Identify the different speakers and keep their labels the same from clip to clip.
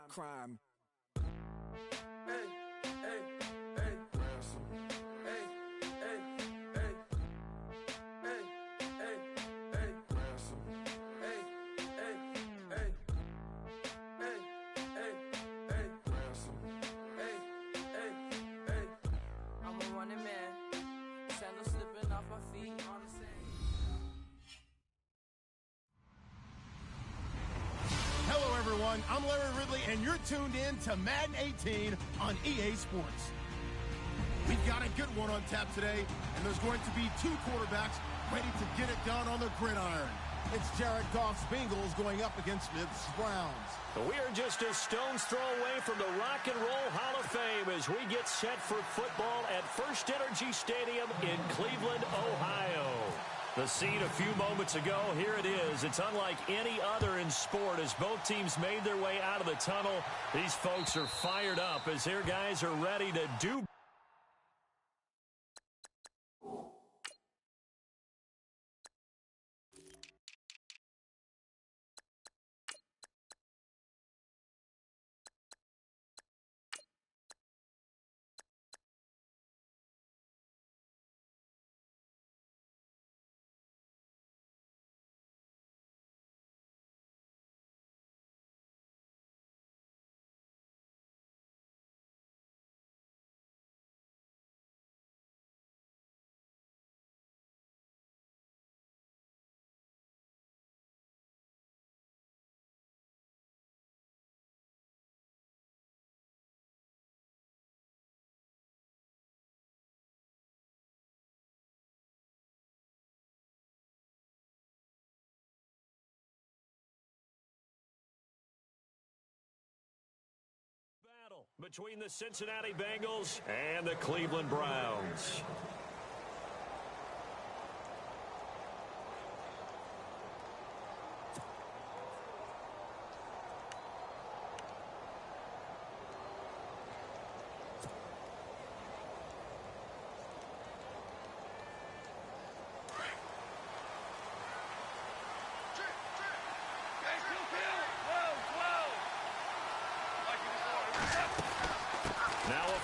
Speaker 1: crime.
Speaker 2: I'm Larry Ridley, and you're tuned in to Madden 18 on EA Sports. We've got a good one on tap today, and there's going to be two quarterbacks ready to get it done on the gridiron. It's Jared Goff's Bengals going up against Smith's Browns.
Speaker 3: We are just a stone's throw away from the Rock and Roll Hall of Fame as we get set for football at First Energy Stadium in Cleveland, Ohio. The scene a few moments ago, here it is. It's unlike any other in sport as both teams made their way out of the tunnel. These folks are fired up as their guys are ready to do. Between the Cincinnati Bengals and the Cleveland Browns.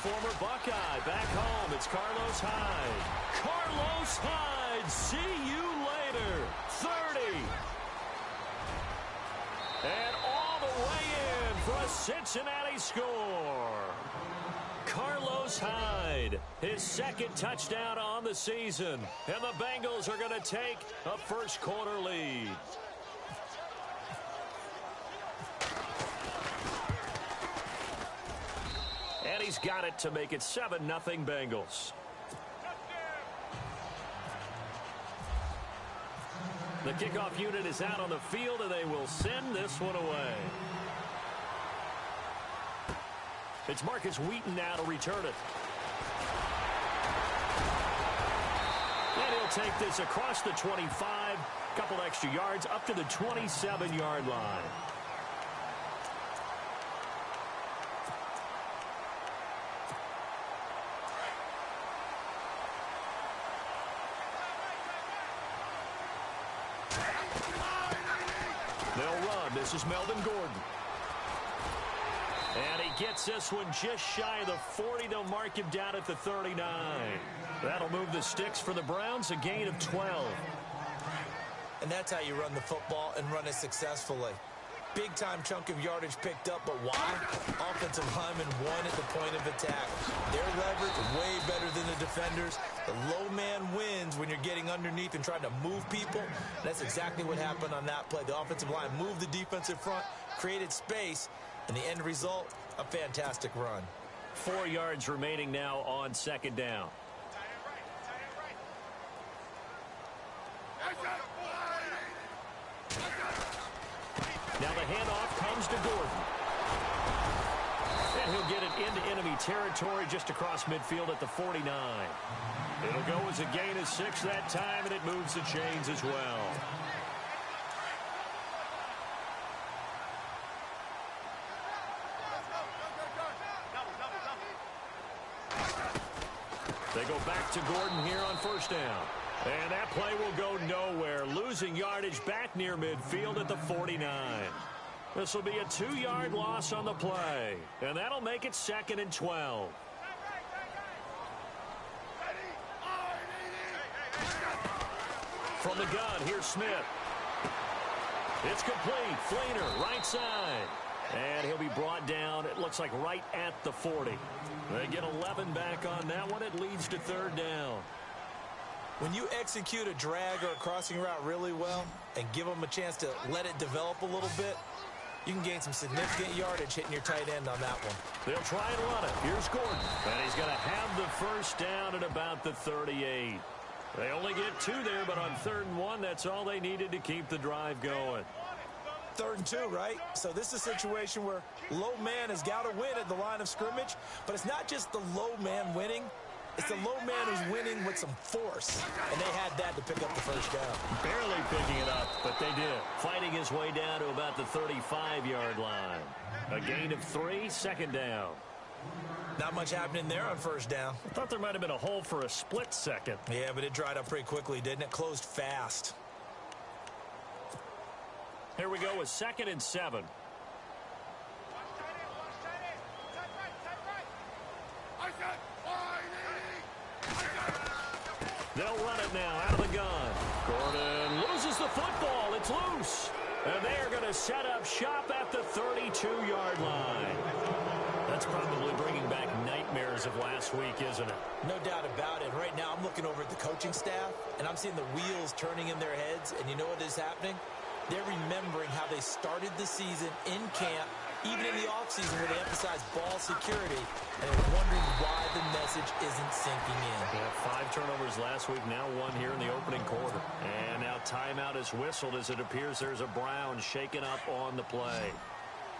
Speaker 3: Former Buckeye back home. It's Carlos Hyde. Carlos Hyde, see you later. 30. And all the way in for a Cincinnati score. Carlos Hyde, his second touchdown on the season. And the Bengals are going to take a first quarter lead. And he's got it to make it 7-0 Bengals. The kickoff unit is out on the field, and they will send this one away. It's Marcus Wheaton now to return it. And he'll take this across the 25, couple extra yards, up to the 27-yard line. They'll run. This is Melvin Gordon. And he gets this one just shy of the 40. They'll mark him down at the 39. That'll move the sticks for the Browns, a gain of 12.
Speaker 4: And that's how you run the football and run it successfully. Big-time chunk of yardage picked up, but why? Offensive linemen won at the point of attack. Their leverage way better than the defenders. The low man wins when you're getting underneath and trying to move people. That's exactly what happened on that play. The offensive line moved the defensive front, created space, and the end result, a fantastic run.
Speaker 3: 4 yards remaining now on second down. Now the handoff comes to Gordon. And he'll get it into enemy territory just across midfield at the 49. It'll go as a gain of 6 that time, and it moves the chains as well. They go back to Gordon here on first down. And that play will go nowhere, losing yardage back near midfield at the 49. This will be a 2-yard loss on the play, and that'll make it 2nd and 12. From the gun, here's Smith. It's complete. Fleener, right side. And he'll be brought down, it looks like right at the 40. They get 11 back on that one. It leads to 3rd down.
Speaker 4: When you execute a drag or a crossing route really well and give them a chance to let it develop a little bit, you can gain some significant yardage hitting your tight end on that one.
Speaker 3: They'll try and run it. Here's Gordon. And he's going to have the 1st down at about the 38. They only get 2 there, but on 3rd and 1, that's all they needed to keep the drive going.
Speaker 4: 3rd and 2, right? So this is a situation where low man has got to win at the line of scrimmage, but it's not just the low man winning. It's the low man who's winning with some force, and they had that to pick up the 1st down.
Speaker 3: Barely picking it up, but they did. Fighting his way down to about the 35-yard line. A gain of 3, 2nd down.
Speaker 4: Not much happening there on 1st down.
Speaker 3: I thought there might have been a hole for a split second.
Speaker 4: Yeah, but it dried up pretty quickly, didn't it? Closed fast.
Speaker 3: Here we go with 2nd and 7. They'll run it now out of the gun. Gordon loses the football. It's loose. And they're going to set up shop at the 32-yard line. That's probably bringing back nightmares of last week, isn't it?
Speaker 4: No doubt about it. Right now, I'm looking over at the coaching staff, and I'm seeing the wheels turning in their heads. And you know what is happening? They're remembering how they started the season in camp, even in the offseason where they emphasized ball security, and they're wondering why the message isn't sinking in.
Speaker 3: Yeah, 5 turnovers last week, now 1 here in the opening quarter. And now timeout is whistled as it appears there's a Brown shaken up on the play.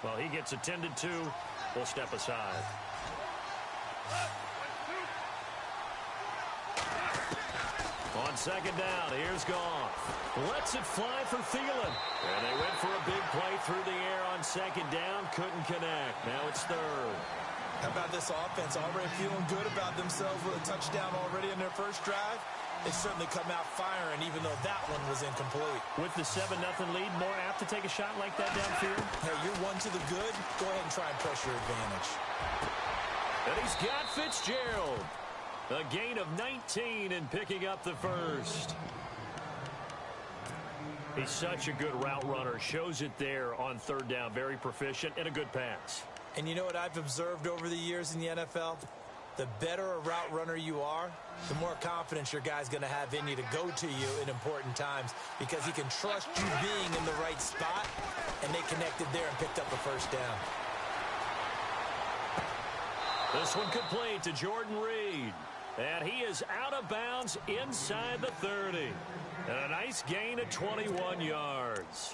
Speaker 3: Well, he gets attended to. We'll step aside. On 2nd down, here's Goff. Lets it fly for Thielen. And they went for a big play through the air on 2nd down. Couldn't connect. Now it's 3rd.
Speaker 4: How about this offense? Already feeling good about themselves with a touchdown already in their first drive. They certainly come out firing, even though that one was incomplete.
Speaker 3: With the 7-0 lead, more apt to take a shot like that downfield?
Speaker 4: Hey, you're 1 to the good. Go ahead and try and press your advantage.
Speaker 3: And he's got Fitzgerald. A gain of 19 and picking up the 1st. He's such a good route runner. Shows it there on 3rd down. Very proficient and a good pass.
Speaker 4: And you know what I've observed over the years in the NFL? The better a route runner you are, the more confidence your guy's going to have in you to go to you in important times because he can trust you being in the right spot, and they connected there and picked up the 1st down.
Speaker 3: This one complete to Jordan Reed. And he is out of bounds inside the 30. And a nice gain of 21 yards.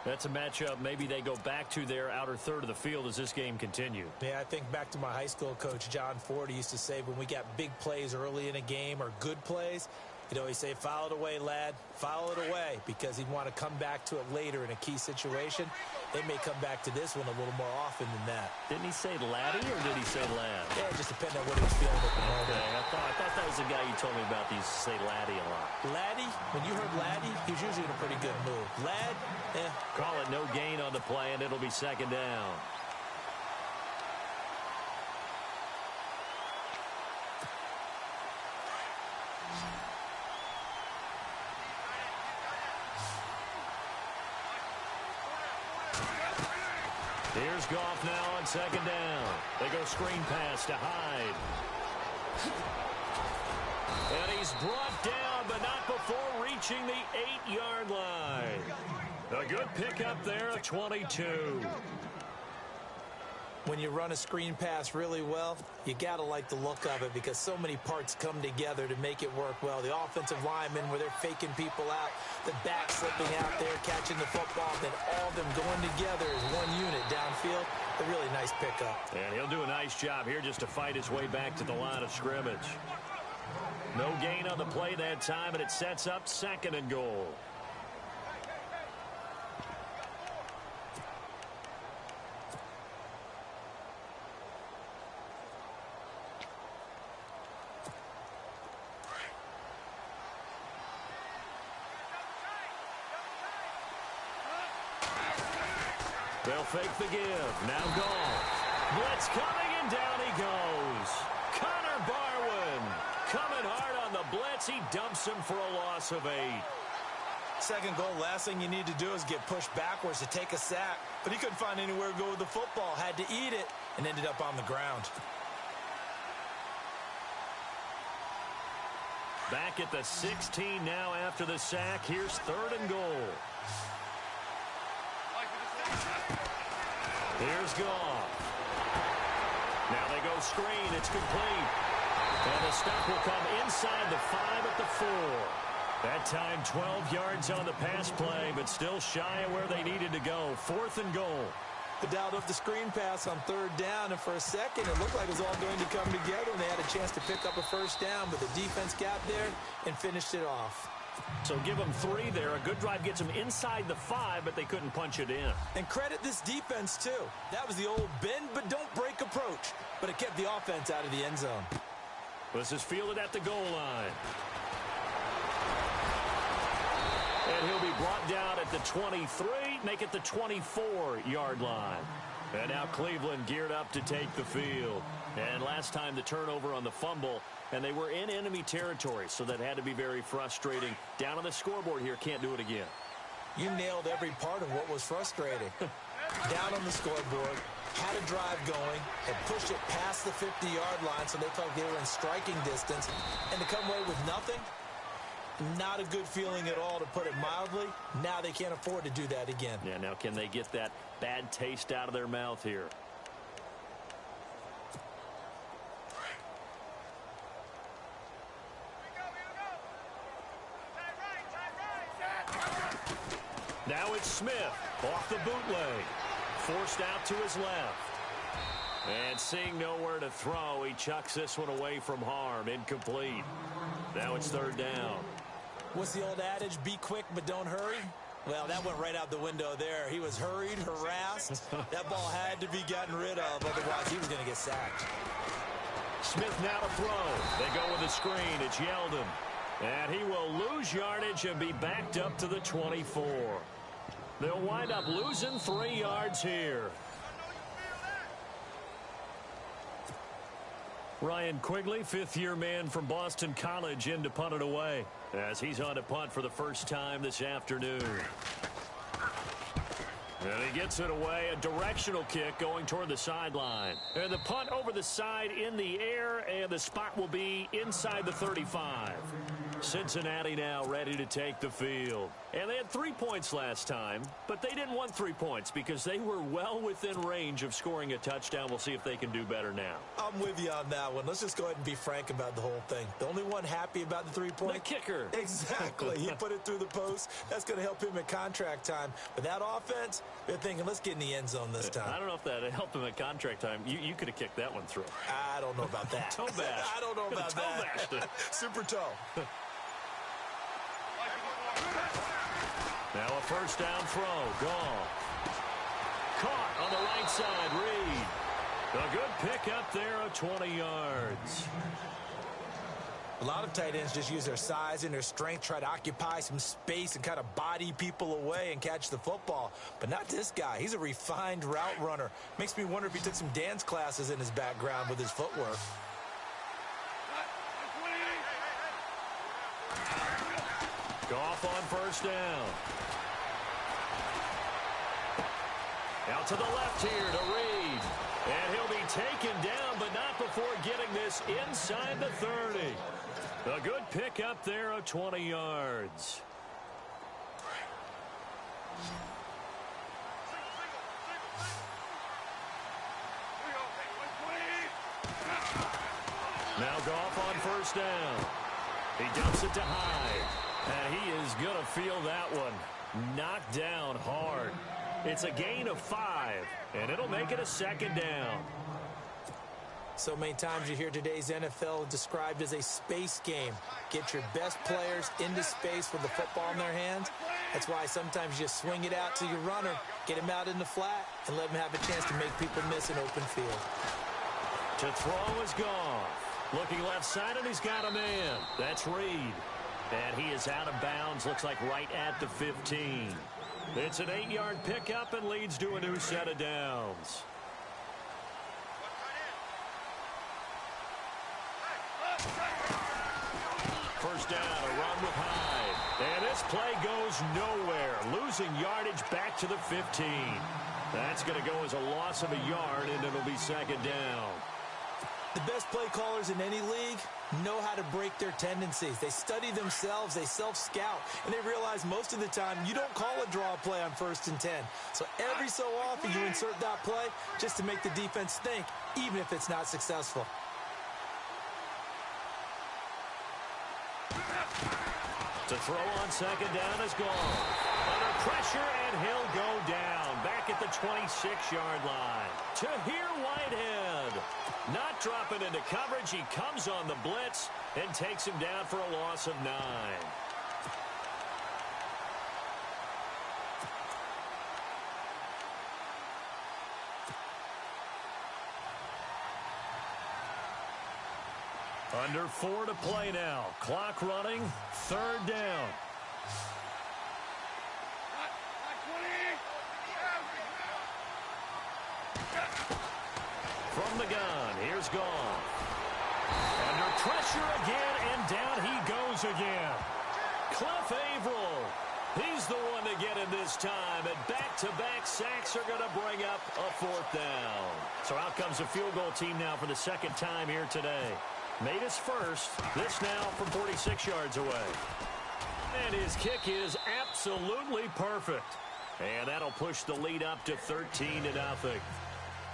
Speaker 3: That's a matchup maybe they go back to their outer 3rd of the field as this game continues.
Speaker 4: Yeah, I think back to my high school coach, John Ford. He used to say when we got big plays early in a game or good plays, he'd always say, foul it away, lad. Foul it away, because he'd want to come back to it later in a key situation. They may come back to this one a little more often than that.
Speaker 3: Didn't he say laddie or did he say lad?
Speaker 4: Yeah, it just depended on what he was feeling at the moment.
Speaker 3: Okay, I thought that was the guy you told me about. He used to say laddie a lot.
Speaker 4: Laddie, when you heard laddie, he was usually in a pretty good mood. Lad,
Speaker 3: Call it no gain on the play, and it'll be 2nd down. Here's Goff now on 2nd down. They go screen pass to Hyde. And he's brought down, but not before reaching the 8-yard line. A good pickup there of 22.
Speaker 4: When you run a screen pass really well, you got to like the look of it because so many parts come together to make it work well. The offensive linemen where they're faking people out, the back slipping out there, catching the football, then all of them going together as one unit downfield. A really nice pickup.
Speaker 3: And he'll do a nice job here just to fight his way back to the line of scrimmage. No gain on the play that time, and it sets up 2nd and goal. They'll fake the give. Now Goff. Blitz coming, and down he goes. Connor Barwin coming hard on the blitz. He dumps him for a loss of 8.
Speaker 4: Second goal, last thing you need to do is get pushed backwards to take a sack. But he couldn't find anywhere to go with the football. Had to eat it and ended up on the ground.
Speaker 3: Back at the 16 now after the sack. Here's 3rd and goal. Here's Goff. Now they go screen. It's complete. And the stop will come inside the 5 at the 4. That time 12 yards on the pass play, but still shy of where they needed to go. 4th and goal.
Speaker 4: The dialed up the screen pass on 3rd down, and for a second it looked like it was all going to come together, and they had a chance to pick up a 1st down, but the defense got there and finished it off.
Speaker 3: So give them 3 there. A good drive gets them inside the 5, but they couldn't punch it in.
Speaker 4: And credit this defense, too. That was the old bend but don't break approach, but it kept the offense out of the end zone.
Speaker 3: This is fielded at the goal line. And he'll be brought down at the 23, make it the 24-yard line. And now Cleveland geared up to take the field. And last time the turnover on the fumble, and they were in enemy territory, so that had to be very frustrating. Down on the scoreboard here, can't do it again.
Speaker 4: You nailed every part of what was frustrating. Down on the scoreboard, had a drive going, had pushed it past the 50-yard line so they felt they were in striking distance, and to come away with nothing, not a good feeling at all, to put it mildly. Now they can't afford to do that again.
Speaker 3: Yeah, now can they get that bad taste out of their mouth here? Now it's Smith off the bootleg. Forced out to his left. And seeing nowhere to throw, he chucks this one away from harm. Incomplete. Now it's 3rd down.
Speaker 4: What's the old adage? Be quick, but don't hurry? Well, that went right out the window there. He was hurried, harassed. That ball had to be gotten rid of, otherwise he was going to get sacked.
Speaker 3: Smith now to throw. They go with a screen. It's Yeldon. And he will lose yardage and be backed up to the 24. They'll wind up losing 3 yards here. Ryan Quigley, 5th-year man from Boston College, in to punt it away, as he's on to punt for the first time this afternoon. And he gets it away, a directional kick going toward the sideline. And the punt over the side in the air, and the spot will be inside the 35. Cincinnati now ready to take the field. And they had 3 points last time, but they didn't want 3 points because they were well within range of scoring a touchdown. We'll see if they can do better now.
Speaker 4: I'm with you on that one. Let's just go ahead and be frank about the whole thing. The only one happy about the 3-point?
Speaker 3: The kicker.
Speaker 4: Exactly. He put it through the post. That's going to help him at contract time. But that offense, they're thinking, let's get in the end zone this time.
Speaker 3: I don't know if that helped him at contract time. You could have kicked that one through.
Speaker 4: I don't know about that.
Speaker 3: Toe bash.
Speaker 4: I don't know about that.
Speaker 3: Toe bashed.
Speaker 4: Super toe.
Speaker 3: Now a 1st down throw. Goff. Caught on the right side. Reed. A good pick up there of 20 yards.
Speaker 4: A lot of tight ends just use their size and their strength, try to occupy some space and kind of body people away and catch the football. But not this guy. He's a refined route runner. Makes me wonder if he took some dance classes in his background with his footwork.
Speaker 3: Goff on 1st down. Out to the left here to Reed. And he'll be taken down, but not before getting this inside the 30. A good pick up there of 20 yards. Now Goff on 1st down. He dumps it to Hyde. And he is going to feel that one. Knocked down hard. It's a gain of 5, and it'll make it a 2nd down.
Speaker 4: So many times you hear today's NFL described as a space game. Get your best players into space with the football in their hands. That's why sometimes you swing it out to your runner, get him out in the flat, and let him have a chance to make people miss an open field.
Speaker 3: To throw is Goff. Looking left side, and he's got a man. That's Reed. And he is out of bounds, looks like right at the 15. It's an 8-yard pickup and leads to a new set of downs. First down, a run with Hyde. And this play goes nowhere, losing yardage back to the 15. That's going to go as a loss of a yard, and it'll be second down.
Speaker 4: The best play callers in any league know how to break their tendencies. They study themselves, they self-scout, and they realize most of the time you don't call a draw play on 1st and 10. So every so often you insert that play just to make the defense think, even if it's not successful.
Speaker 3: To throw on second down is gone. Under pressure, and he'll go down back at the 26-yard line. Tahir Whitehead. Not dropping into coverage. He comes on the blitz and takes him down for a loss of 9. Under 4 to play now. Clock running. 3rd down. From the gun, here's Goff. Under pressure again, and down he goes again. Cliff Averill. He's the one to get in this time, and back-to-back sacks are going to bring up a 4th down. So out comes a field goal team now for the 2nd time here today. Made his first. This now from 46 yards away. And his kick is absolutely perfect. And that'll push the lead up to 13-0.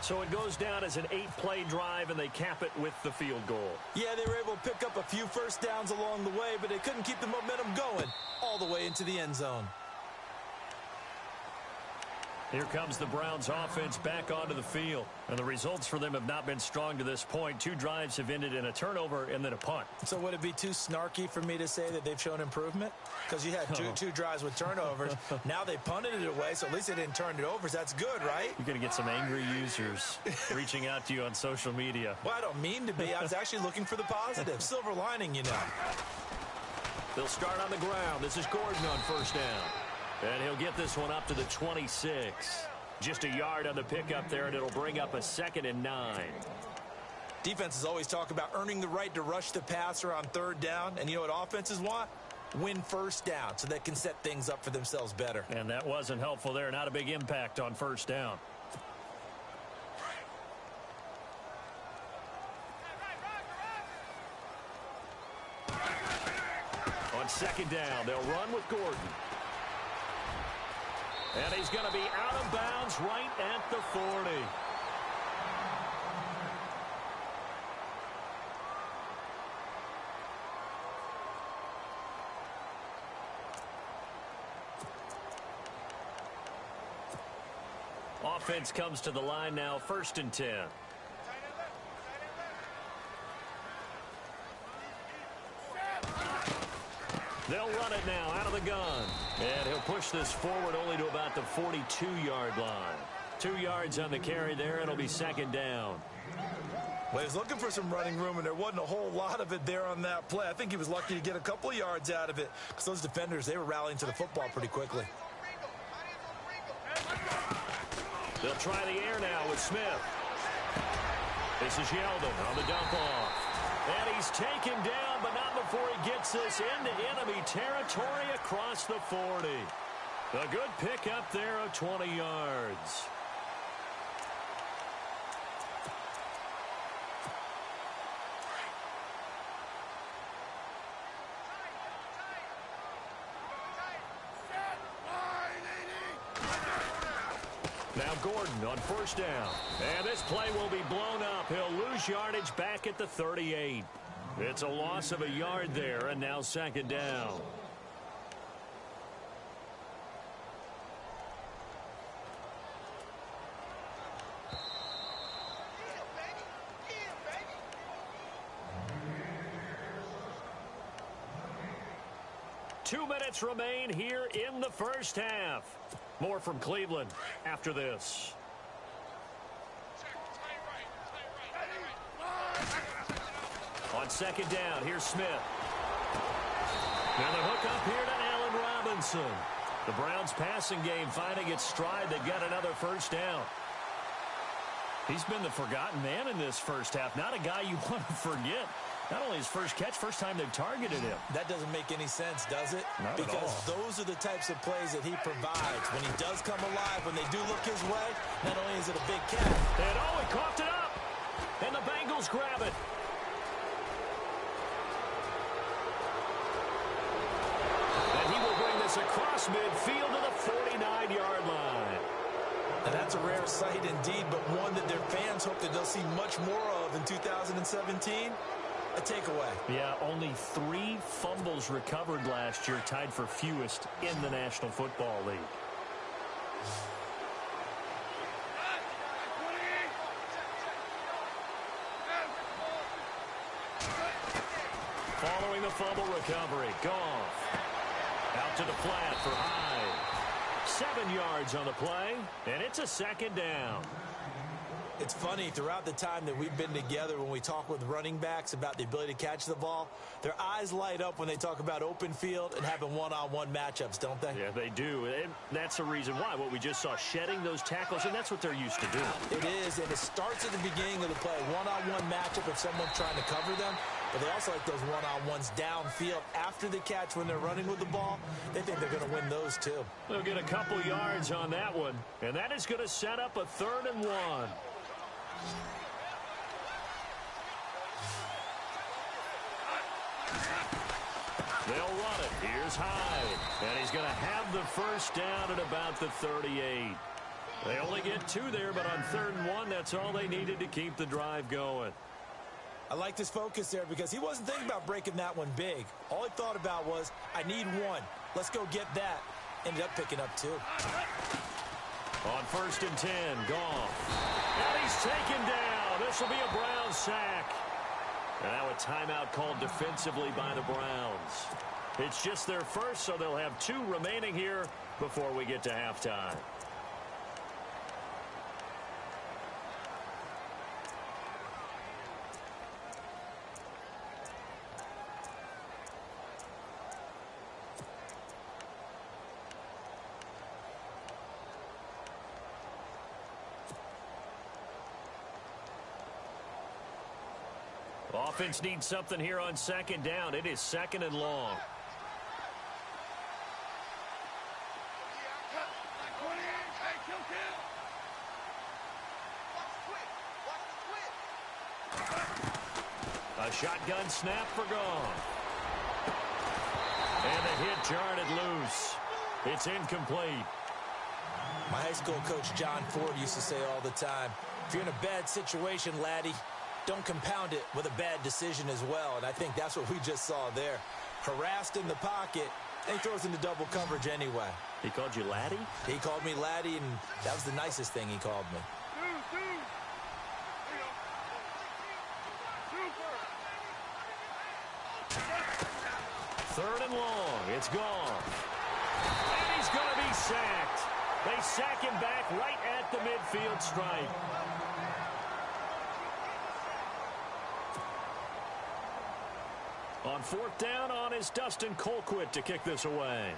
Speaker 3: So it goes down as an 8-play drive, and they cap it with the field goal.
Speaker 4: Yeah, they were able to pick up a few first downs along the way, but they couldn't keep the momentum going all the way into the end zone.
Speaker 3: Here comes the Browns offense back onto the field. And the results for them have not been strong to this point. 2 drives have ended in a turnover and then a punt.
Speaker 4: So would it be too snarky for me to say that they've shown improvement? Because you had two drives with turnovers. Now they punted it away, so at least they didn't turn it over. So that's good, right?
Speaker 3: You're going to get some angry users reaching out to you on social media.
Speaker 4: Well, I don't mean to be. I was actually looking for the positive. Silver lining, you know.
Speaker 3: They'll start on the ground. This is Gordon on first down. And he'll get this one up to the 26. Just a yard on the pickup there, and it'll bring up a 2nd and 9.
Speaker 4: Defenses always talk about earning the right to rush the passer on 3rd down. And you know what offenses want? Win first down so they can set things up for themselves better.
Speaker 3: And that wasn't helpful there. Not a big impact on first down. On 2nd down, they'll run with Gordon. And he's going to be out of bounds right at the 40. Offense comes to the line now, 1st and 10. They'll run it now out of the gun. And he'll push this forward only to about the 42-yard line. 2 yards on the carry there. It'll be 2nd down.
Speaker 4: Well, he was looking for some running room, and there wasn't a whole lot of it there on that play. I think he was lucky to get a couple of yards out of it because those defenders, they were rallying to the football pretty quickly.
Speaker 3: They'll try the air now with Smith. This is Yeldon on the dump off. And he's taken down, but not before he gets this into enemy territory across the 40. A good pickup there of 20 yards. Now Gordon on first down. And this play will be blown up. He'll lose yardage back at the 38. It's a loss of a yard there, and now 2nd down. Two minutes remain here in the first half. More from Cleveland after this. On 2nd down, here's Smith. And the hook up here to Allen Robinson. The Browns' passing game finding its stride. They've got another first down. He's been the forgotten man in this first half. Not a guy you want to forget. Not only his first catch, first time they've targeted him.
Speaker 4: That doesn't make any sense, does it?
Speaker 3: Not at all.
Speaker 4: Because those are the types of plays that he provides. When he does come alive, when they do look his way, not only is it a big catch.
Speaker 3: And he coughed it up. And the Bengals grab it. And he will bring this across midfield to the 49-yard line.
Speaker 4: And that's a rare sight indeed, but one that their fans hope that they'll see much more of in 2017. A takeaway.
Speaker 3: Yeah, only 3 fumbles recovered last year, tied for fewest in the National Football League. Following the fumble recovery, Goff. Out to the flat for Hyde. 7 yards on the play, and it's a second down.
Speaker 4: It's funny, throughout the time that we've been together, when we talk with running backs about the ability to catch the ball, their eyes light up when they talk about open field and having one-on-one matchups, don't they?
Speaker 3: Yeah, they do. And that's the reason why. What we just saw, shedding those tackles, and that's what they're used to doing.
Speaker 4: It is, and it starts at the beginning of the play. One-on-one matchup if someone's trying to cover them, but they also like those one-on-ones downfield after the catch when they're running with the ball. They think they're going to win those, too.
Speaker 3: They'll get a couple yards on that one, and that is going to set up a 3rd and 1. They'll run it. Here's Hyde. And he's going to have the first down at about the 38. They only get 2 there, but on 3rd and 1, that's all they needed to keep the drive going.
Speaker 4: I like this focus there because he wasn't thinking about breaking that one big. All he thought about was, I need 1. Let's go get that. Ended up picking up 2.
Speaker 3: On 1st and 10, Goff. And he's taken down. This will be a Browns sack. And now a timeout called defensively by the Browns. It's just their first, so they'll have 2 remaining here before we get to halftime. Offense needs something here on 2nd down. It is 2nd and long. A shotgun snap for Goff. And the hit jarred it loose. It's incomplete.
Speaker 4: My high school coach John Ford used to say all the time, if you're in a bad situation, laddie, don't compound it with a bad decision as well. And I think that's what we just saw there. Harassed in the pocket, and he throws into double coverage anyway.
Speaker 3: He called you laddie?
Speaker 4: He called me laddie, and that was the nicest thing he called me.
Speaker 3: 3rd and long. It's gone. And he's going to be sacked. They sack him back right at the midfield stripe. On 4th down, on is Dustin Colquitt to kick this away.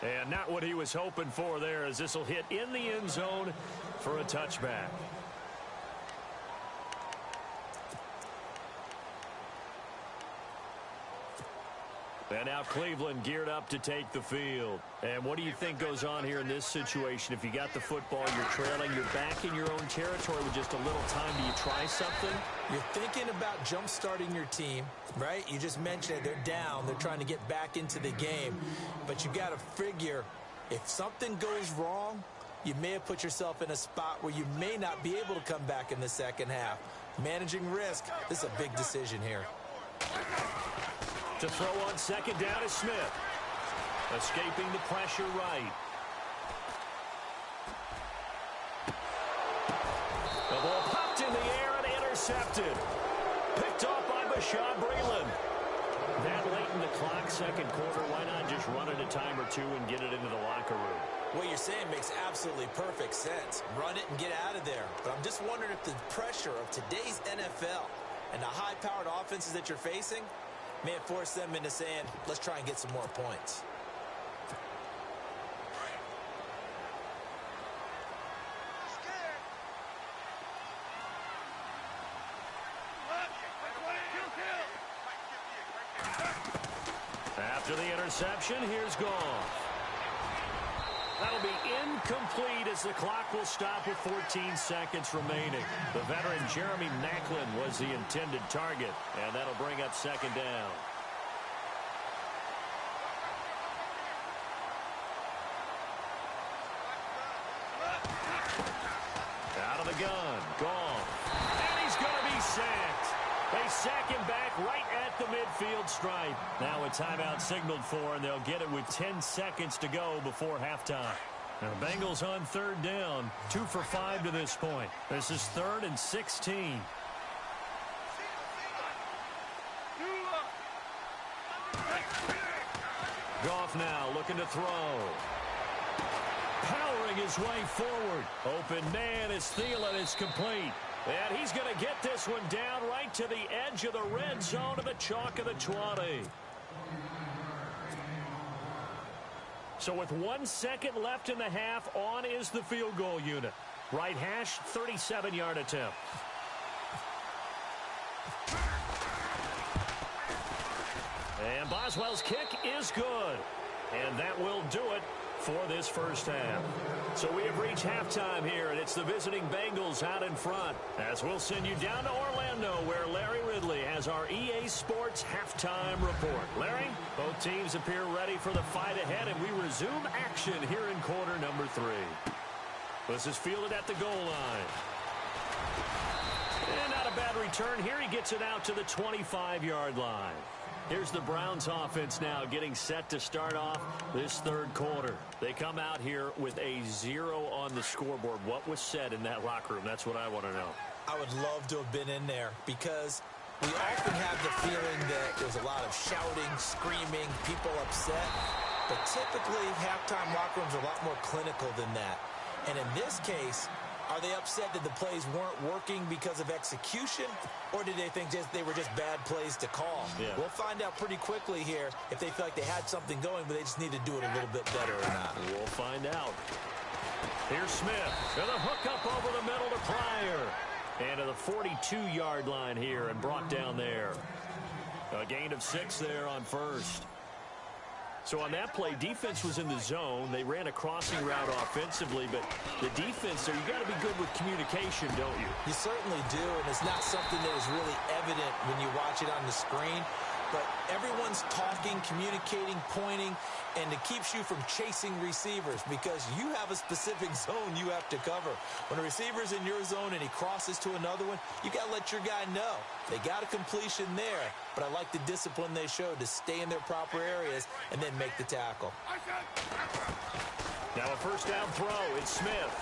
Speaker 3: And not what he was hoping for there, as this will hit in the end zone for a touchback. And now Cleveland geared up to take the field. And what do you think goes on here in this situation? If you got the football, you're trailing, you're back in your own territory with just a little time. Do you try something?
Speaker 4: You're thinking about jump-starting your team, right? You just mentioned it. They're down. They're trying to get back into the game. But you got to figure, if something goes wrong, you may have put yourself in a spot where you may not be able to come back in the second half. Managing risk, this is a big decision here.
Speaker 3: To throw on 2nd down is Smith. Escaping the pressure right. The ball popped in the air and intercepted. Picked off by Bashaud Breeland. That late in the clock, second quarter, why not just run it a time or two and get it into the locker room?
Speaker 4: What you're saying makes absolutely perfect sense. Run it and get out of there. But I'm just wondering if the pressure of today's NFL and the high-powered offenses that you're facing may have forced them into saying, let's try and get some more points.
Speaker 3: After the interception, here's Goff. That'll be incomplete as the clock will stop with 14 seconds remaining. The veteran Jeremy Maclin was the intended target, and that'll bring up second down. Out of the gun, Goff. And he's going to be sacked. They sack him back right at the midfield stripe. Now a timeout signaled for, and they'll get it with 10 seconds to go before halftime. Now the Bengals on third down, 2 for 5 to this point. This is 3rd and 16. Goff now looking to throw. Powering his way forward. Open man is Thielen. It's complete. And he's going to get this one down right to the edge of the red zone of the chalk of the 20. So with 1 second left in the half, on is the field goal unit. Right hash, 37-yard attempt. And Boswell's kick is good. And that will do it for this first half. So we have reached halftime here, and it's the visiting Bengals out in front. As we'll send you down to Orlando, where Larry Ridley has our EA Sports halftime report. Larry, both teams appear ready for the fight ahead, and we resume action here in quarter number 3. This is fielded at the goal line. And not a bad return here. He gets it out to the 25-yard line. Here's the Browns offense now getting set to start off this third quarter. They come out here with a 0 on the scoreboard. What was said in that locker room? That's what I want to know.
Speaker 4: I would love to have been in there because we often have the feeling that there's a lot of shouting, screaming, people upset. But typically, halftime locker rooms are a lot more clinical than that. And in this case, are they upset that the plays weren't working because of execution, or did they think they were just bad plays to call?
Speaker 3: Yeah.
Speaker 4: We'll find out pretty quickly here if they feel like they had something going, but they just need to do it a little bit better or not.
Speaker 3: We'll find out. Here's Smith. Going to hook up over the middle to Pryor. And to the 42-yard line here and brought down there. A gain of 6 there on first. So on that play, defense was in the zone. They ran a crossing route offensively, but the defense there, you got to be good with communication, don't you?
Speaker 4: You certainly do, and it's not something that is really evident when you watch it on the screen. But everyone's talking, communicating, pointing, and it keeps you from chasing receivers because you have a specific zone you have to cover. When a receiver's in your zone and he crosses to another one, you got to let your guy know. They got a completion there, but I like the discipline they showed to stay in their proper areas and then make the tackle.
Speaker 3: Now a first down throw. It's Smith.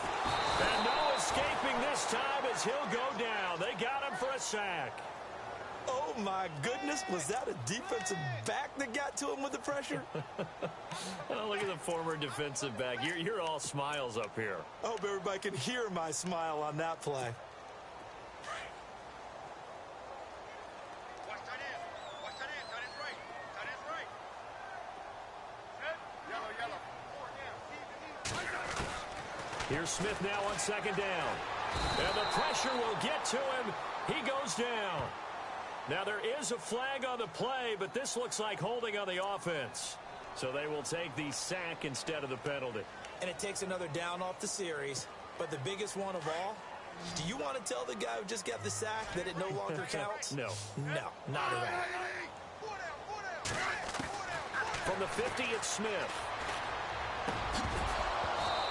Speaker 3: And no escaping this time as he'll go down. They got him for a sack.
Speaker 4: Oh, my goodness. Was that a defensive back that got to him with the pressure?
Speaker 3: Oh, look at the former defensive back. You're all smiles up here.
Speaker 4: I hope everybody can hear my smile on that play.
Speaker 3: Here's Smith now on second down. And the pressure will get to him. He goes down. Now there is a flag on the play, but this looks like holding on the offense. So they will take the sack instead of the penalty.
Speaker 4: And it takes another down off the series. But the biggest one of all, do you want to tell the guy who just got the sack that it no longer counts?
Speaker 3: No.
Speaker 4: No, not at all.
Speaker 3: From the 50, it's Smith.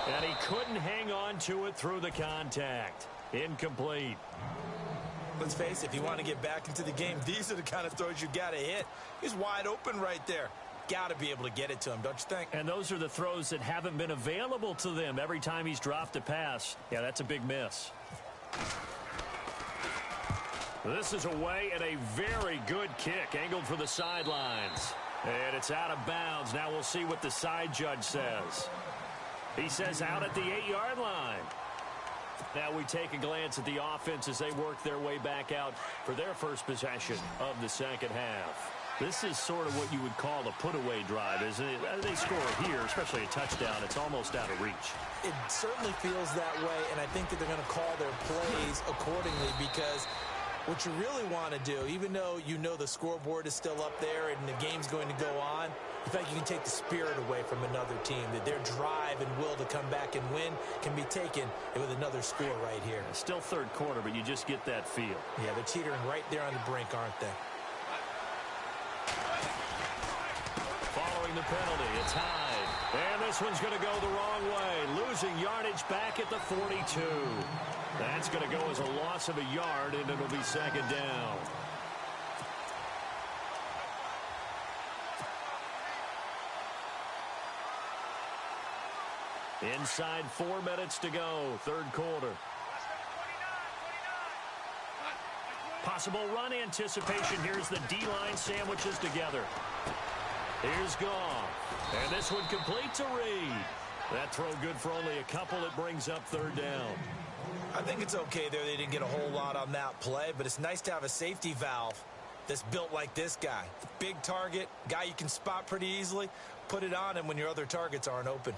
Speaker 3: And he couldn't hang on to it through the contact. Incomplete.
Speaker 4: Let's face it, if you want to get back into the game, these are the kind of throws you got to hit. He's wide open right there. Got to be able to get it to him, don't you think?
Speaker 3: And those are the throws that haven't been available to them every time he's dropped a pass. Yeah, that's a big miss. This is away and a very good kick, angled for the sidelines. And it's out of bounds. Now we'll see what the side judge says. He says out at the 8-yard line. Now we take a glance at the offense as they work their way back out for their first possession of the second half. This is sort of what you would call a put-away drive, isn't it? They score here, especially a touchdown. It's almost out of reach.
Speaker 4: It certainly feels that way, and I think that they're going to call their plays accordingly because what you really want to do, even though you know the scoreboard is still up there and the game's going to go on, in fact, you can take the spirit away from another team, that their drive and will to come back and win can be taken with another score right here.
Speaker 3: Still third quarter, but you just get that feel.
Speaker 4: Yeah, they're teetering right there on the brink, aren't they?
Speaker 3: Following the penalty, it's Hyde. And this one's going to go the wrong way, losing yardage back at the 42. That's going to go as a loss of a yard, and it'll be second down. Inside 4 minutes to go, third quarter. Possible run anticipation. Here's the D-line sandwiches together. Here's Goff. And this one complete to Reed. That throw good for only a couple. It brings up third down.
Speaker 4: I think it's okay there. They didn't get a whole lot on that play, but it's nice to have a safety valve that's built like this guy. Big target, guy you can spot pretty easily. Put it on him when your other targets aren't open.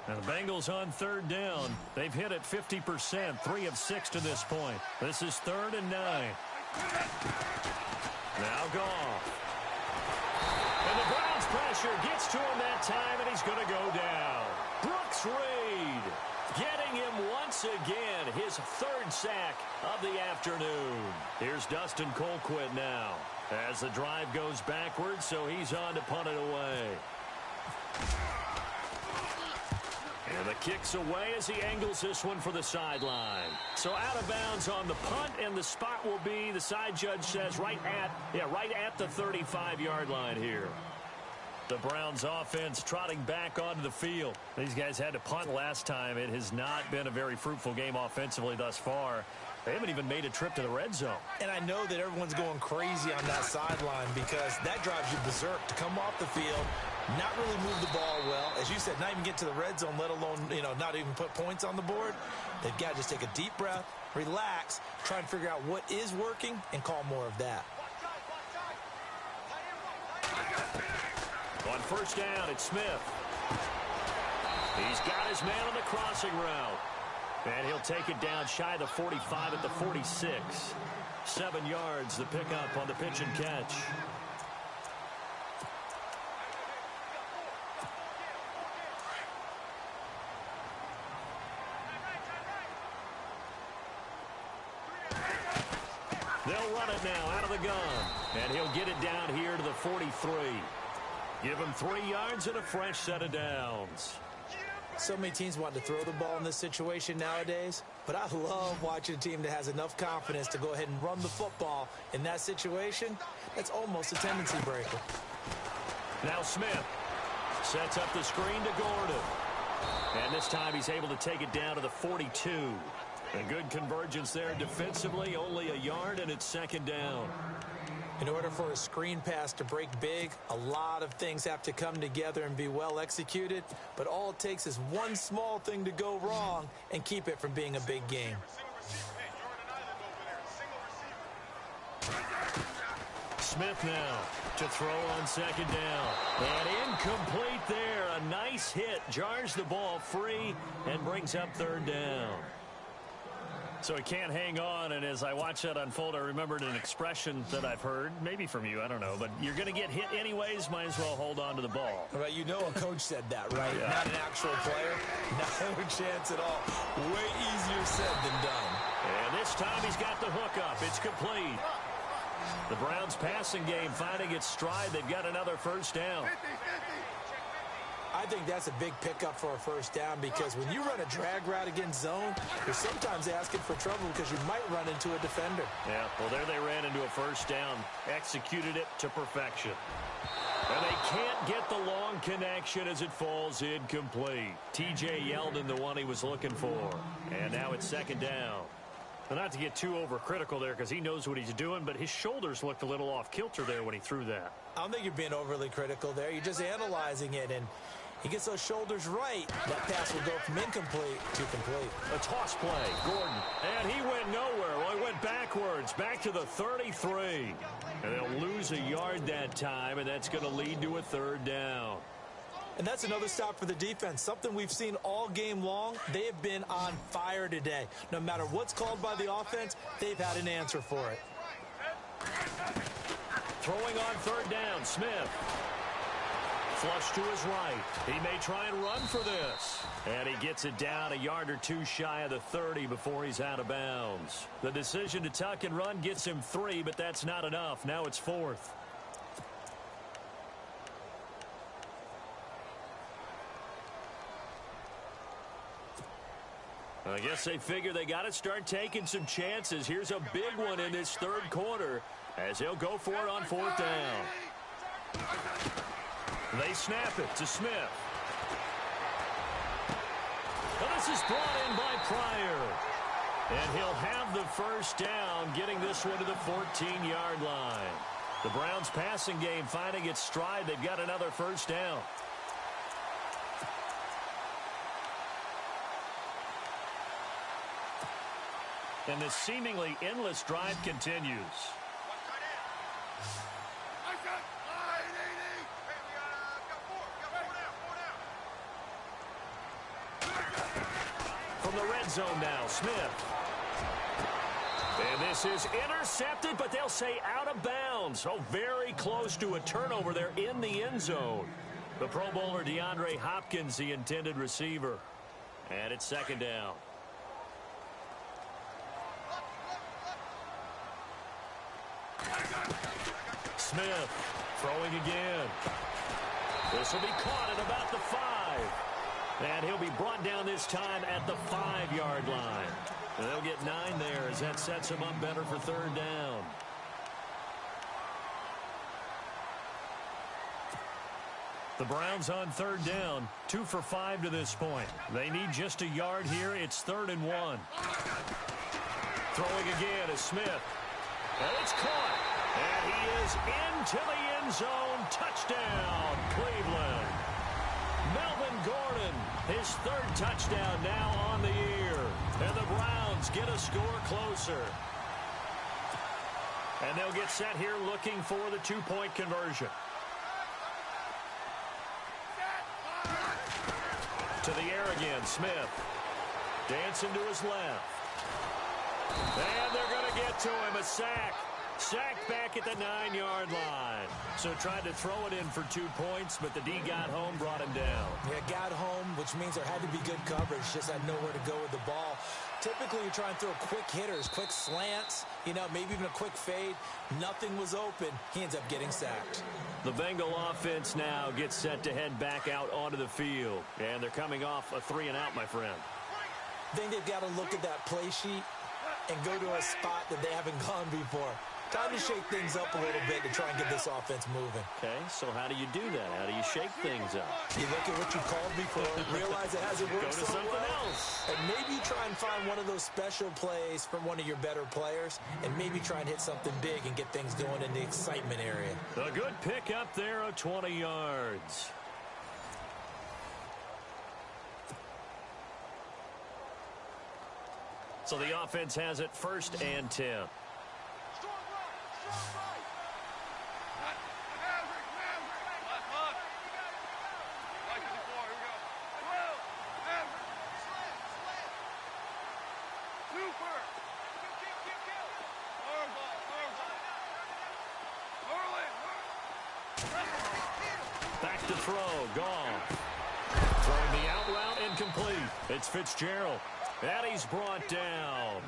Speaker 3: Now the Bengals on third down. They've hit it 50%, 3 of 6 to this point. This is 3rd and 9. Now Goff. And the Browns pressure gets to him that time, and he's going to go down. Brooks Reed getting him once again, his 3rd sack of the afternoon. Here's Dustin Colquitt now as the drive goes backwards, so he's on to punt it away. And the kick's away as he angles this one for the sideline. So out of bounds on the punt, and the spot will be, the side judge says, right at the 35-yard line here. The Browns offense trotting back onto the field. These guys had to punt last time. It has not been a very fruitful game offensively thus far. They haven't even made a trip to the red zone.
Speaker 4: And I know that everyone's going crazy on that sideline because that drives you berserk to come off the field, not really move the ball well. As you said, not even get to the red zone, let alone, not even put points on the board. They've got to just take a deep breath, relax, try and figure out what is working, and call more of that.
Speaker 3: On first down, it's Smith. He's got his man on the crossing route. And he'll take it down shy of the 45 at the 46. 7 yards, the pickup on the pitch and catch. They'll run it now out of the gun. And he'll get it down here to the 43. Give him 3 yards and a fresh set of downs.
Speaker 4: So many teams want to throw the ball in this situation nowadays, but I love watching a team that has enough confidence to go ahead and run the football in that situation. That's almost a tendency breaker.
Speaker 3: Now Smith sets up the screen to Gordon. And this time he's able to take it down to the 42. A good convergence there defensively, only a yard, and it's second down.
Speaker 4: In order for a screen pass to break big, a lot of things have to come together and be well executed, but all it takes is one small thing to go wrong and keep it from being a big game.
Speaker 3: Smith now to throw on second down. And incomplete there. A nice hit. Jars the ball free and brings up third down. So he can't hang on, and as I watch that unfold, I remembered an expression that I've heard, maybe from you, I don't know, but you're going to get hit anyways, might as well hold on to the ball.
Speaker 4: Right, you know a coach said that, right?
Speaker 3: Yeah.
Speaker 4: Not an actual player. No chance at all. Way easier said than done.
Speaker 3: And this time he's got the hook up. It's complete. The Browns passing game finding its stride. They've got another first down.
Speaker 4: I think that's a big pickup for a first down because when you run a drag route against zone, you're sometimes asking for trouble because you might run into a defender.
Speaker 3: Yeah, well, there they ran into a first down, executed it to perfection. And they can't get the long connection as it falls incomplete. T.J. Yeldon, the one he was looking for. And now it's second down. Well, not to get too overcritical there because he knows what he's doing, but his shoulders looked a little off kilter there when he threw that.
Speaker 4: I don't think you're being overly critical there. You're just analyzing it, and he gets those shoulders right. That pass will go from incomplete to complete.
Speaker 3: A toss play, Gordon. And he went nowhere. Well, he went backwards, back to the 33. And they'll lose a yard that time, and that's going to lead to a third down.
Speaker 4: And that's another stop for the defense, something we've seen all game long. They have been on fire today. No matter what's called by the offense, they've had an answer for it.
Speaker 3: Throwing on third down, Smith. Flush to his right. He may try and run for this. And he gets it down a yard or two shy of the 30 before he's out of bounds. The decision to tuck and run gets him 3, but that's not enough. Now it's 4th. I guess they figure they got to start taking some chances. Here's a big one in this third quarter as they'll go for it on 4th down. They snap it to Smith. Well, this is brought in by Pryor. And he'll have the first down, getting this one to the 14-yard line. The Browns' passing game finding its stride. They've got another first down. And this seemingly endless drive continues. From the red zone now, Smith. And this is intercepted, but they'll say out of bounds. Oh, very close to a turnover there in the end zone. The Pro Bowler DeAndre Hopkins, the intended receiver. And it's 2nd down. Smith throwing again. This will be caught at about the 5. And he'll be brought down this time at the 5-yard line. And they'll get 9 there as that sets him up better for 3rd down. The Browns on 3rd down, 2 for 5 to this point. They need just a yard here. It's 3rd and 1. Throwing again is Smith. And it's caught. And he is into the end zone. Touchdown, Cleveland. Melvin Gordon, his 3rd touchdown now on the year. And the Browns get a score closer. And they'll get set here looking for the 2-point conversion. To the air again, Smith. Dancing to his left. And they're going to get to him. A sack. Sacked back at the 9-yard line. So tried to throw it in for 2 points, but the D got home, brought him down.
Speaker 4: Yeah, got home, which means there had to be good coverage. Just had nowhere to go with the ball. Typically, you try and throw quick hitters, quick slants, maybe even a quick fade. Nothing was open. He ends up getting sacked.
Speaker 3: The Bengal offense now gets set to head back out onto the field. And they're coming off a 3-and-out, my friend.
Speaker 4: I think they've got to look at that play sheet and go to a spot that they haven't gone before. Time to shake things up a little bit to try and get this offense moving.
Speaker 3: Okay, so how do you do that? How do you shake things up?
Speaker 4: You look at what you called before, realize it hasn't worked
Speaker 3: so
Speaker 4: something
Speaker 3: well,
Speaker 4: else. And maybe try and find one of those special plays from one of your better players, and maybe try and hit something big and get things going in the excitement area.
Speaker 3: A good pick up there of 20 yards. So the offense has it 1st and 10. Back to throw, Goff. Throwing the out route, incomplete. It's Fitzgerald. And he's brought down.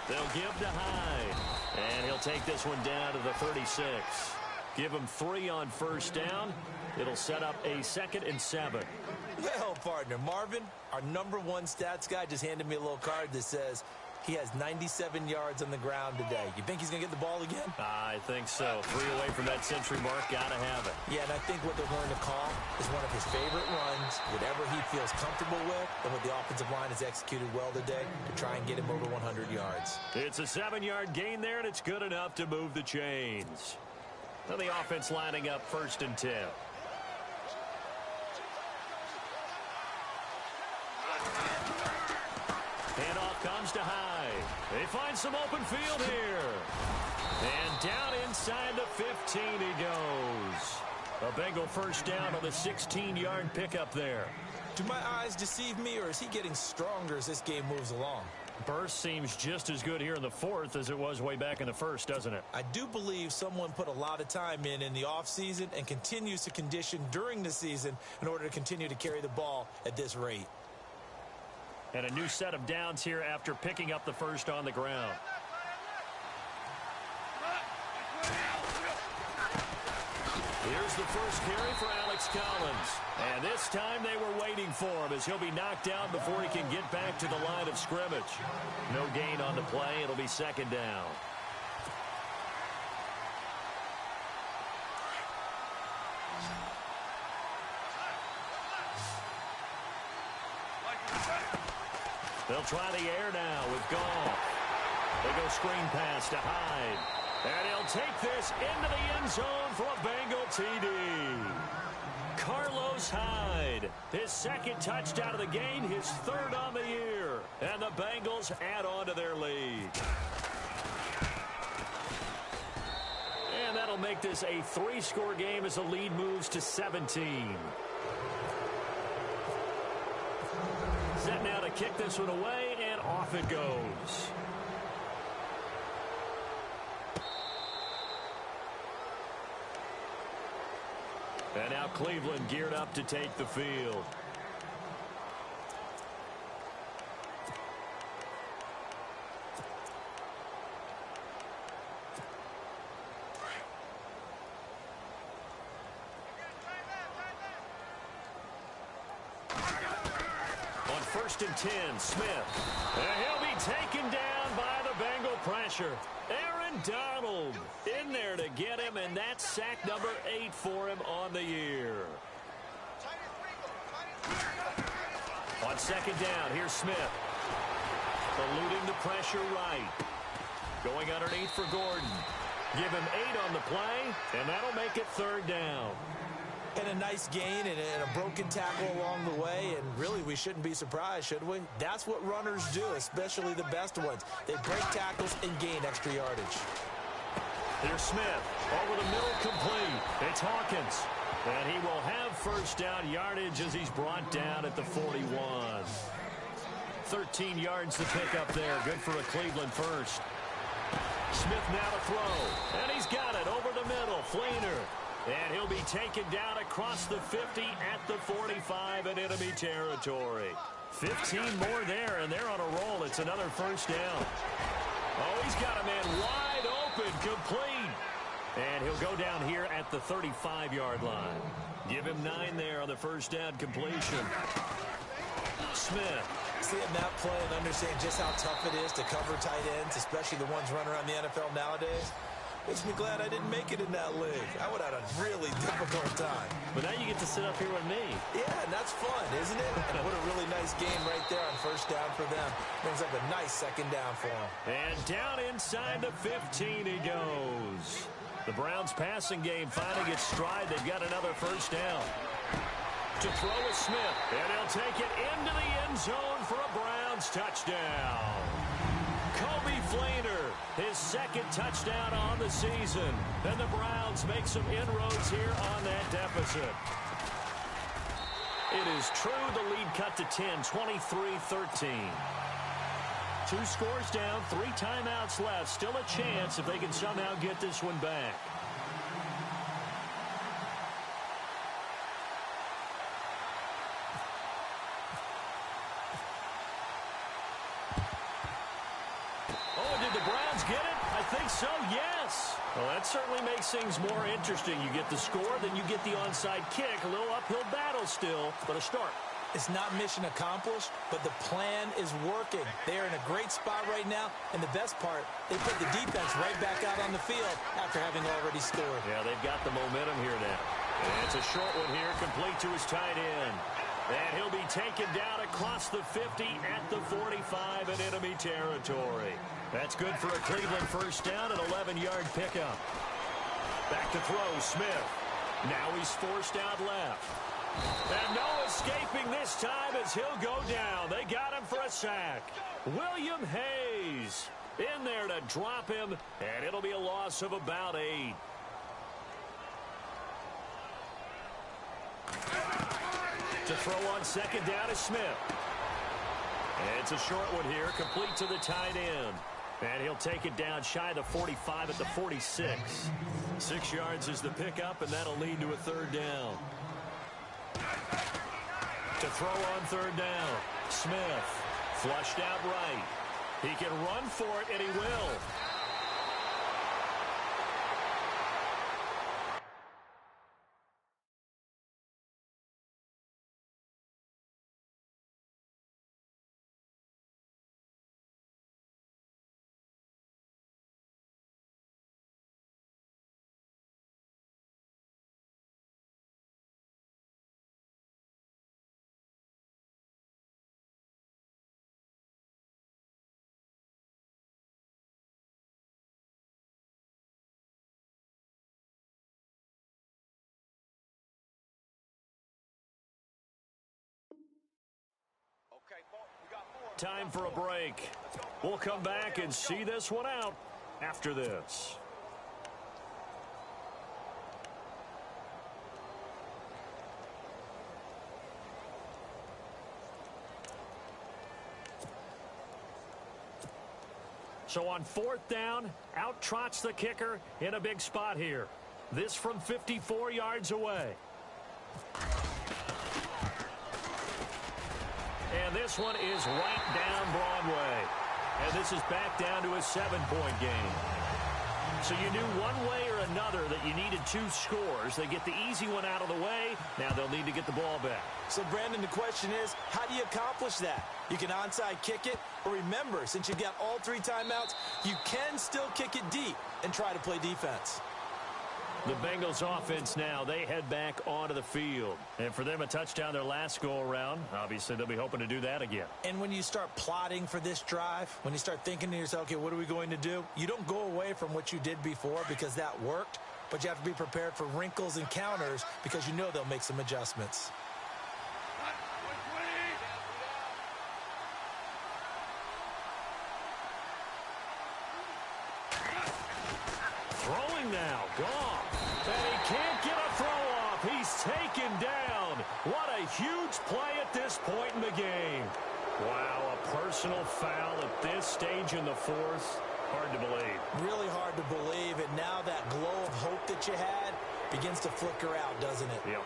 Speaker 3: They'll give to Hyde. And he'll take this one down to the 36. Give him 3 on 1st down. It'll set up a 2nd and 7.
Speaker 4: Well, partner, Marvin, our #1 stats guy, just handed me a little card that says He has 97 yards on the ground today. You think he's going to get the ball again?
Speaker 3: I think so. 3 away from that century mark. Got to have it.
Speaker 4: Yeah, and I think what they're going to call is one of his favorite runs, whatever he feels comfortable with, and what the offensive line has executed well today to try and get him over 100 yards.
Speaker 3: It's a 7-yard gain there, and it's good enough to move the chains. Now the offense lining up 1st and 10. Handoff comes to Hyde. They find some open field here. And down inside the 15 he goes. A Bengal first down on the 16-yard pickup there.
Speaker 4: Do my eyes deceive me, or is he getting stronger as this game moves along?
Speaker 3: Burst seems just as good here in the 4th as it was way back in the 1st, doesn't it?
Speaker 4: I do believe someone put a lot of time in the offseason and continues to condition during the season in order to continue to carry the ball at this rate.
Speaker 3: And a new set of downs here after picking up the first on the ground. Here's the first carry for Alex Collins. And this time they were waiting for him as he'll be knocked down before he can get back to the line of scrimmage. No gain on the play. It'll be 2nd down. They'll try the air now with Goff. They go screen pass to Hyde. And he'll take this into the end zone for a Bengal TD. Carlos Hyde, his 2nd touchdown of the game, his 3rd on the year. And the Bengals add on to their lead. And that'll make this a 3-score game as the lead moves to 17. Set now to kick this one away, and off it goes. And now Cleveland geared up to take the field. On 1st and 10, Smith. And he'll be taken down by the Bengal pressure. Aaron Donald in there to get him, and that's sack number 8 for him on the year. On 2nd down, here's Smith. Eluding the pressure right. Going underneath for Gordon. Give him 8 on the play, and that'll make it 3rd down.
Speaker 4: And a nice gain and a broken tackle along the way, and really we shouldn't be surprised, should we? That's what runners do, especially the best ones. They break tackles and gain extra yardage.
Speaker 3: Here's Smith. Over the middle, complete. It's Hawkins. And he will have 1st down yardage as he's brought down at the 41. 13 yards to pick up there. Good for a Cleveland first. Smith now to throw. And he's got it over the middle. Fleener. And he'll be taken down across the 50 at the 45 in enemy territory. 15 more there, and they're on a roll. It's another 1st down. Oh, he's got a man wide open, complete. And he'll go down here at the 35-yard line. Give him 9 there on the 1st down completion. Smith.
Speaker 4: Seeing that play and understand just how tough it is to cover tight ends, especially the ones running around the NFL nowadays, makes me glad I didn't make it in that league. I would have had a really difficult time.
Speaker 3: But now you get to sit up here with me.
Speaker 4: Yeah, and that's fun, isn't it? And what a really nice game right there on 1st down for them. Brings up a nice 2nd down for them.
Speaker 3: And down inside the 15 he goes. The Browns passing game finding its stride. They've got another 1st down. To throw is Smith. And he'll take it into the end zone for a Browns touchdown. Kobe Fleener, his 2nd touchdown on the season. And the Browns make some inroads here on that deficit. It is true, the lead cut to 10, 23-13. 2 scores down, 3 timeouts left. Still a chance if they can somehow get this one back. So, yes. Well, that certainly makes things more interesting. You get the score, then you get the onside kick. A little uphill battle still, but a start.
Speaker 4: It's not mission accomplished, but the plan is working. They are in a great spot right now, and the best part, they put the defense right back out on the field after having already scored.
Speaker 3: Yeah, they've got the momentum here now. And it's a short one here, complete to his tight end. And he'll be taken down across the 50 at the 45 in enemy territory. That's good for a Cleveland first down, an 11-yard pickup. Back to throw, Smith. Now he's forced out left. And no escaping this time as he'll go down. They got him for a sack. William Hayes in there to drop him, and it'll be a loss of about 8. To throw on second down is Smith. And it's a short one here, complete to the tight end. And he'll take it down shy of the 45 at the 46. 6 yards is the pickup, and that'll lead to a third down. To throw on third down, Smith flushed out right. He can run for it, and he will. Time for a break. We'll come back and see this one out after this. So on fourth down, out trots the kicker in a big spot here. This from 54 yards away. And this one is right down Broadway. And this is back down to a 7-point game. So you knew one way or another that you needed 2 scores. They get the easy one out of the way. Now they'll need to get the ball back.
Speaker 4: So, Brandon, the question is, how do you accomplish that? You can onside kick it, or remember, since you've got all 3 timeouts, you can still kick it deep and try to play defense.
Speaker 3: The Bengals offense now, they head back onto the field. And for them, a touchdown their last go-around. Obviously, they'll be hoping to do that again.
Speaker 4: And when you start plotting for this drive, when you start thinking to yourself, okay, what are we going to do? You don't go away from what you did before because that worked, but you have to be prepared for wrinkles and counters because you know they'll make some adjustments.
Speaker 3: Throwing now, gone. And he can't get a throw off. He's taken down. What a huge play at this point in the game. Wow, a personal foul at this stage in the fourth. Hard to believe.
Speaker 4: Really hard to believe, and now that glow of hope that you had begins to flicker out, doesn't it?
Speaker 3: Yep.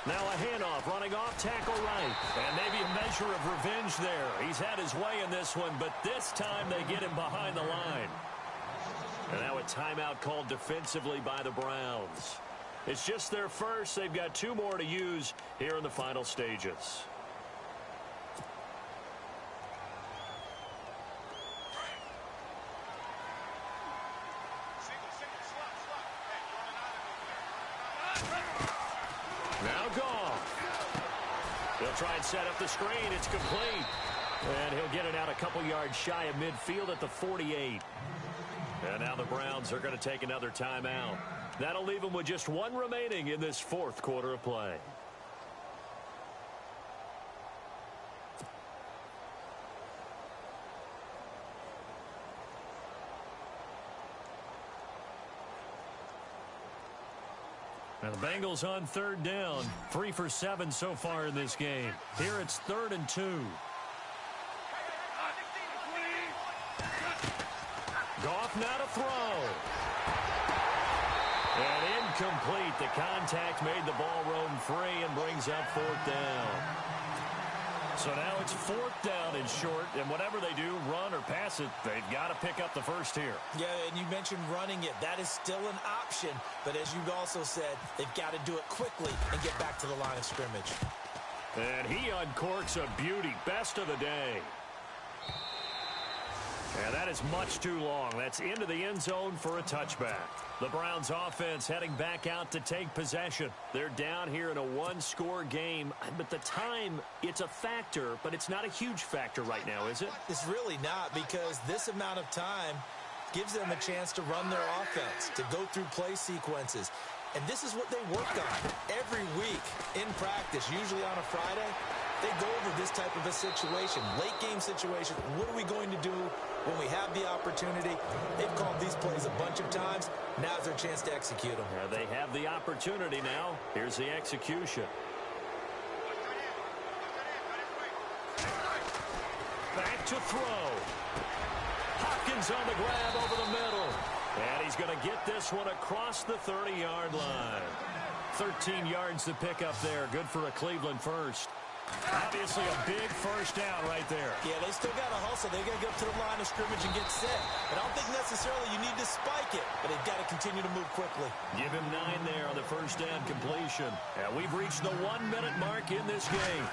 Speaker 3: Now a handoff, running off tackle right. And maybe a measure of revenge there. He's had his way in this one, but this time they get him behind the line. And now a timeout called defensively by the Browns. It's just their first. They've got 2 more to use here in the final stages. Now gone. They'll try and set up the screen. It's complete. And he'll get it out a couple yards shy of midfield at the 48. And now the Browns are going to take another timeout. That'll leave them with just 1 remaining in this fourth quarter of play. Now the Bengals on third down, 3 for 7 so far in this game. Here it's 3rd and 2. off, now to throw. And incomplete. The contact made the ball roam free and brings up 4th down. So now it's 4th down and short, and whatever they do, run or pass it, they've got to pick up the first here.
Speaker 4: Yeah, and you mentioned running it. That is still an option, but as you also said, they've got to do it quickly and get back to the line of scrimmage.
Speaker 3: And he uncorks a beauty. Best of the day. And that is much too long. That's into the end zone for a touchback. The Browns offense heading back out to take possession. They're down here in a one-score game. But the time, it's a factor, but it's not a huge factor right now, is it?
Speaker 4: It's really not, because this amount of time gives them a chance to run their offense, to go through play sequences. And this is what they work on every week in practice, usually on a Friday. They go over this type of a situation, late game situation. What are we going to do when we have the opportunity? They've called these plays a bunch of times. Now's their chance to execute them.
Speaker 3: They have the opportunity now. Here's the execution. Back to throw. Hopkins on the grab over the middle. And he's going to get this one across the 30-yard line. 13 yards to pick up there. Good for a Cleveland first. Obviously a big first down right there.
Speaker 4: Yeah, they still got to hustle. They got to get up to the line of scrimmage and get set. And I don't think necessarily you need to spike it, but they've got to continue to move quickly.
Speaker 3: Give him 9 there on the first down completion. And we've reached the 1-minute mark in this game.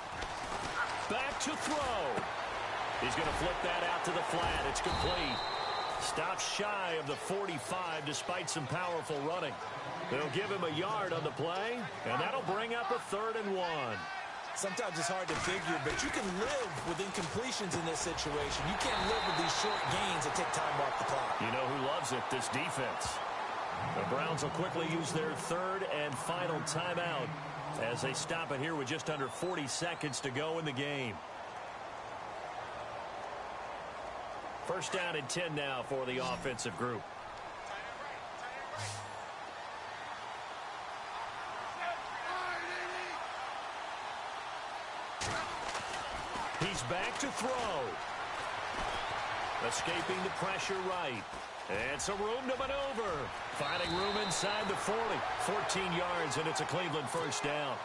Speaker 3: Back to throw. He's going to flip that out to the flat. It's complete. Stops shy of the 45 despite some powerful running. They'll give him a yard on the play, and that'll bring up a 3rd and 1.
Speaker 4: Sometimes it's hard to figure, but you can live with incompletions in this situation. You can't live with these short gains that take time off the clock.
Speaker 3: You know who loves it? This defense. The Browns will quickly use their 3rd and final timeout as they stop it here with just under 40 seconds to go in the game. First down and 10 now for the offensive group. He's back to throw. Escaping the pressure right. And some room to maneuver. Finding room inside the 40. 14 yards, and it's a Cleveland first down.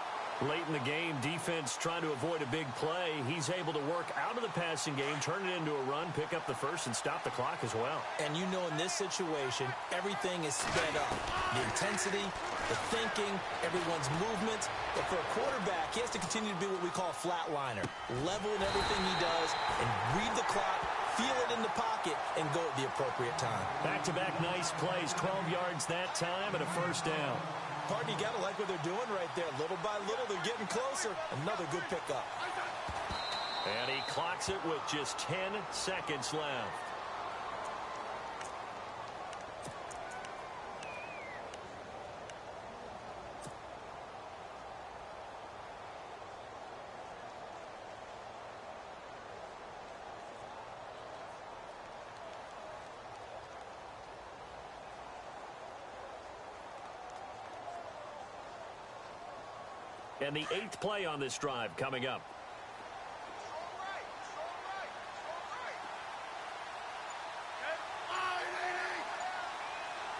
Speaker 3: Late in the game, defense trying to avoid a big play. He's able to work out of the passing game, turn it into a run, pick up the first, and stop the clock as well. And you know in this situation, everything is sped up. The intensity, the thinking, everyone's movement. But for a quarterback, he has to continue to be what we call a flatliner. Level in everything he does and read the clock, feel it in the pocket, and go at the appropriate time. Back-to-back nice plays, 12 yards that time and a first down. Partner, you got to like what they're doing right there. Little by little, they're getting closer. Another good pickup. And he clocks it with just 10 seconds left. And the 8th play on this drive coming up.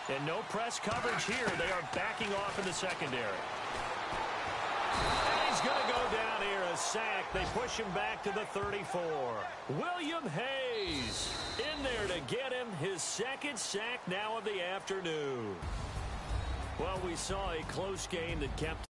Speaker 3: And no press coverage here. They are backing off in the secondary. And he's going to go down here, a sack. They push him back to the 34. William Hayes in there to get him his 2nd sack now of the afternoon. Well, we saw a close game that kept